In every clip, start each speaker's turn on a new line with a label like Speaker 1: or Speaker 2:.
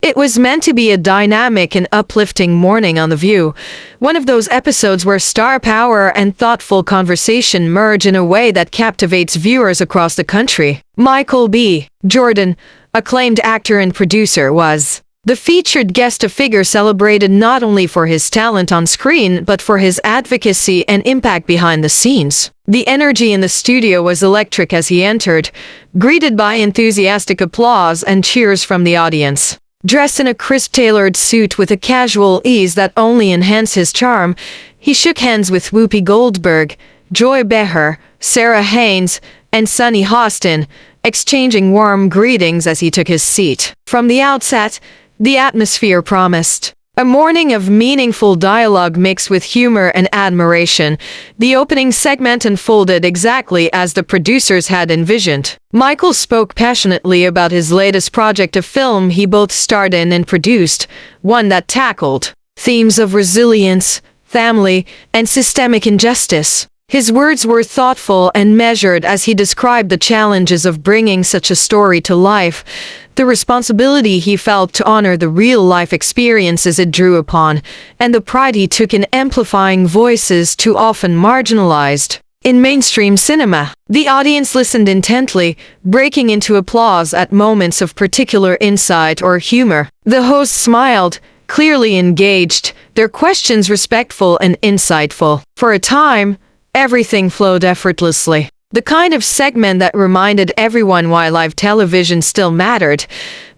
Speaker 1: It was meant to be a dynamic and uplifting morning on The View, one of those episodes where star power and thoughtful conversation merge in a way that captivates viewers across the country. Michael B. Jordan, acclaimed actor and producer, was the featured guest, a figure celebrated not only for his talent on screen but for his advocacy and impact behind the scenes. The energy in the studio was electric as he entered, greeted by enthusiastic applause and cheers from the audience. Dressed in a crisp tailored suit with a casual ease that only enhanced his charm, he shook hands with Whoopi Goldberg, Joy Behar, Sarah Haynes, and Sunny Hostin, exchanging warm greetings as he took his seat. From the outset, the atmosphere promised a morning of meaningful dialogue mixed with humor and admiration. The opening segment unfolded exactly as the producers had envisioned. Michael spoke passionately about his latest project, a film he both starred in and produced, one that tackled themes of resilience, family, and systemic injustice. His words were thoughtful and measured as he described the challenges of bringing such a story to life, the responsibility he felt to honor the real-life experiences it drew upon, and the pride he took in amplifying voices too often marginalized in mainstream cinema. The audience listened intently, breaking into applause at moments of particular insight or humor. The host smiled, clearly engaged, their questions respectful and insightful. For a time, everything flowed effortlessly. The kind of segment that reminded everyone why live television still mattered.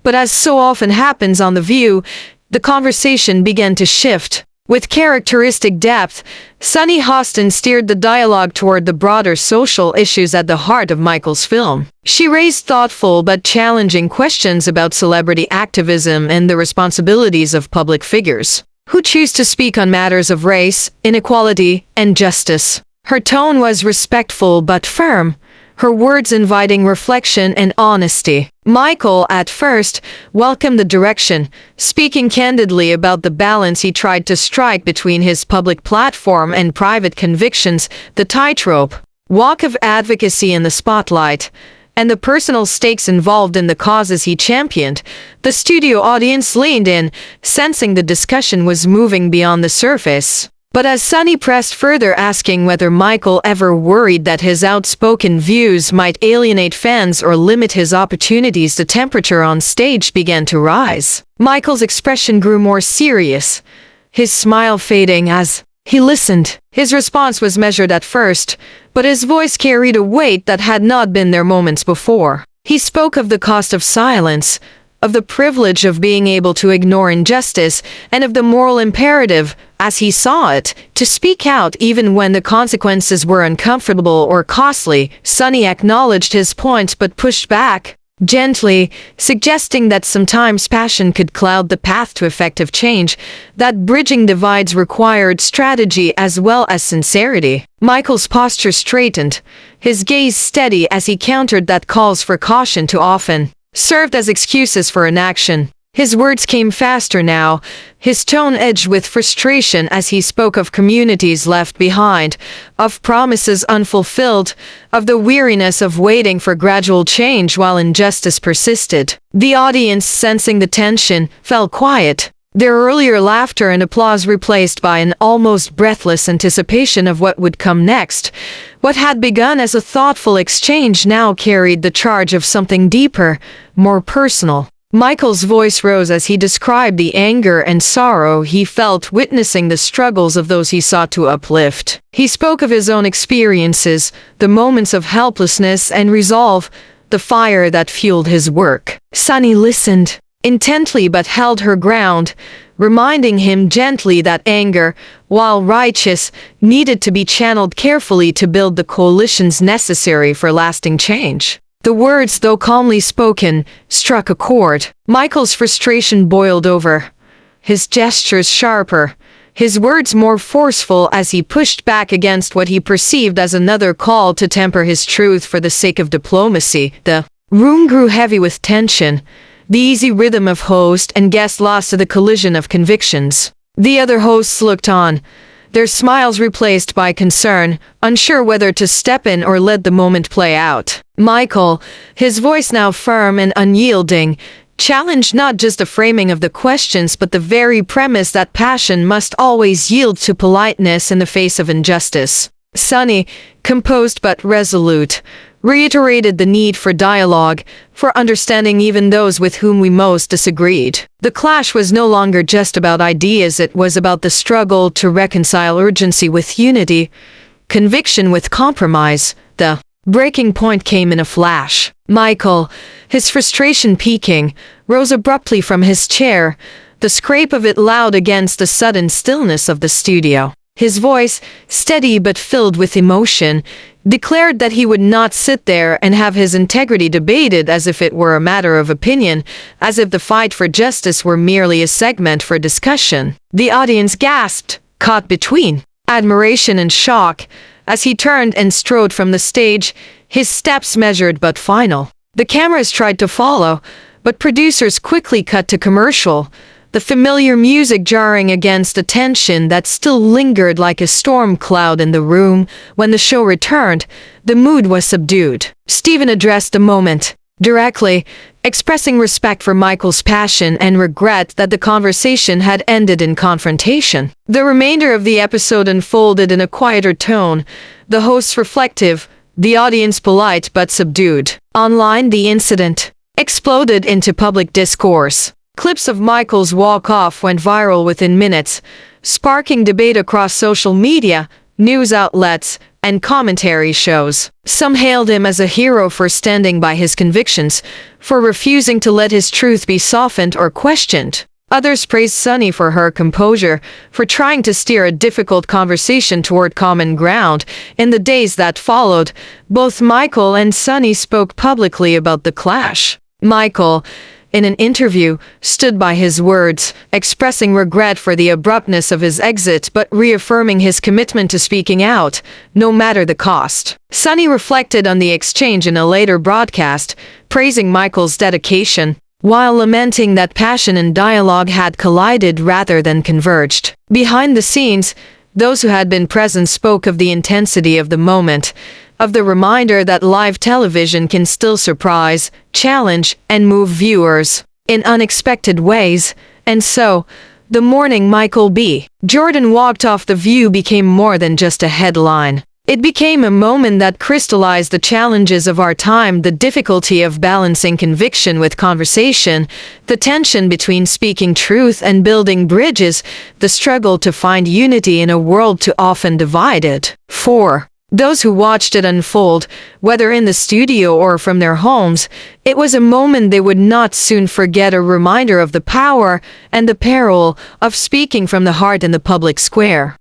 Speaker 1: But as so often happens on The View, the conversation began to shift. With characteristic depth, Sunny Hostin steered the dialogue toward the broader social issues at the heart of Michael's film. She raised thoughtful but challenging questions about celebrity activism and the responsibilities of public figures who choose to speak on matters of race, inequality, and justice. Her tone was respectful but firm, her words inviting reflection and honesty. Michael, at first, welcomed the direction, speaking candidly about the balance he tried to strike between his public platform and private convictions, the tightrope walk of advocacy in the spotlight, and the personal stakes involved in the causes he championed. The studio audience leaned in, sensing the discussion was moving beyond the surface. But as Sunny pressed further, asking whether Michael ever worried that his outspoken views might alienate fans or limit his opportunities, the temperature on stage began to rise. Michael's expression grew more serious, his smile fading as he listened. His response was measured at first, but his voice carried a weight that had not been there moments before. He spoke of the cost of silence, of the privilege of being able to ignore injustice, and of the moral imperative, as he saw it, to speak out even when the consequences were uncomfortable or costly. Sunny acknowledged his point but pushed back gently, suggesting that sometimes passion could cloud the path to effective change, that bridging divides required strategy as well as sincerity. Michael's posture straightened, his gaze steady as he countered that calls for caution too often served as excuses for inaction. His words came faster now, his tone edged with frustration as he spoke of communities left behind, of promises unfulfilled, of the weariness of waiting for gradual change while injustice persisted. The audience, sensing the tension, fell quiet, their earlier laughter and applause replaced by an almost breathless anticipation of what would come next. What had begun as a thoughtful exchange now carried the charge of something deeper, more personal. Michael's voice rose as he described the anger and sorrow he felt witnessing the struggles of those he sought to uplift. He spoke of his own experiences, the moments of helplessness and resolve, the fire that fueled his work. Sunny listened intently but held her ground, reminding him gently that anger, while righteous, needed to be channeled carefully to build the coalitions necessary for lasting change. The words, though calmly spoken, struck a chord. Michael's frustration boiled over, his gestures sharper, his words more forceful as he pushed back against what he perceived as another call to temper his truth for the sake of diplomacy. The room grew heavy with tension, the easy rhythm of host and guest lost to the collision of convictions. The other hosts looked on, their smiles replaced by concern, unsure whether to step in or let the moment play out. Michael, his voice now firm and unyielding, challenged not just the framing of the questions but the very premise that passion must always yield to politeness in the face of injustice. Sunny, composed but resolute, reiterated the need for dialogue, for understanding even those with whom we most disagreed. The clash was no longer just about ideas, it was about the struggle to reconcile urgency with unity, conviction with compromise. The breaking point came in a flash. Michael, his frustration peaking, rose abruptly from his chair, the scrape of it loud against the sudden stillness of the studio. His voice, steady but filled with emotion, declared that he would not sit there and have his integrity debated as if it were a matter of opinion, as if the fight for justice were merely a segment for discussion. The audience gasped, caught between admiration and shock, as he turned and strode from the stage, his steps measured but final. The cameras tried to follow, but producers quickly cut to commercial, the familiar music jarring against the tension that still lingered like a storm cloud in the room. When the show returned, the mood was subdued. Stephen addressed the moment directly, expressing respect for Michael's passion and regret that the conversation had ended in confrontation. The remainder of the episode unfolded in a quieter tone, the hosts reflective, the audience polite but subdued. Online, the incident exploded into public discourse. Clips of Michael's walk-off went viral within minutes, sparking debate across social media, news outlets, and commentary shows. Some hailed him as a hero for standing by his convictions, for refusing to let his truth be softened or questioned. Others praised Sunny for her composure, for trying to steer a difficult conversation toward common ground. In the days that followed, both Michael and Sunny spoke publicly about the clash. Michael, in an interview, stood by his words, expressing regret for the abruptness of his exit but reaffirming his commitment to speaking out, no matter the cost. Sunny reflected on the exchange in a later broadcast, praising Michael's dedication, while lamenting that passion and dialogue had collided rather than converged. Behind the scenes, those who had been present spoke of the intensity of the moment, of the reminder that live television can still surprise, challenge, and move viewers in unexpected ways. And so, the morning Michael B. Jordan walked off The View became more than just a headline. It became a moment that crystallized the challenges of our time, the difficulty of balancing conviction with conversation, the tension between speaking truth and building bridges, the struggle to find unity in a world too often divided. 4. Those who watched it unfold, whether in the studio or from their homes, it was a moment they would not soon forget, a reminder of the power and the peril of speaking from the heart in the public square.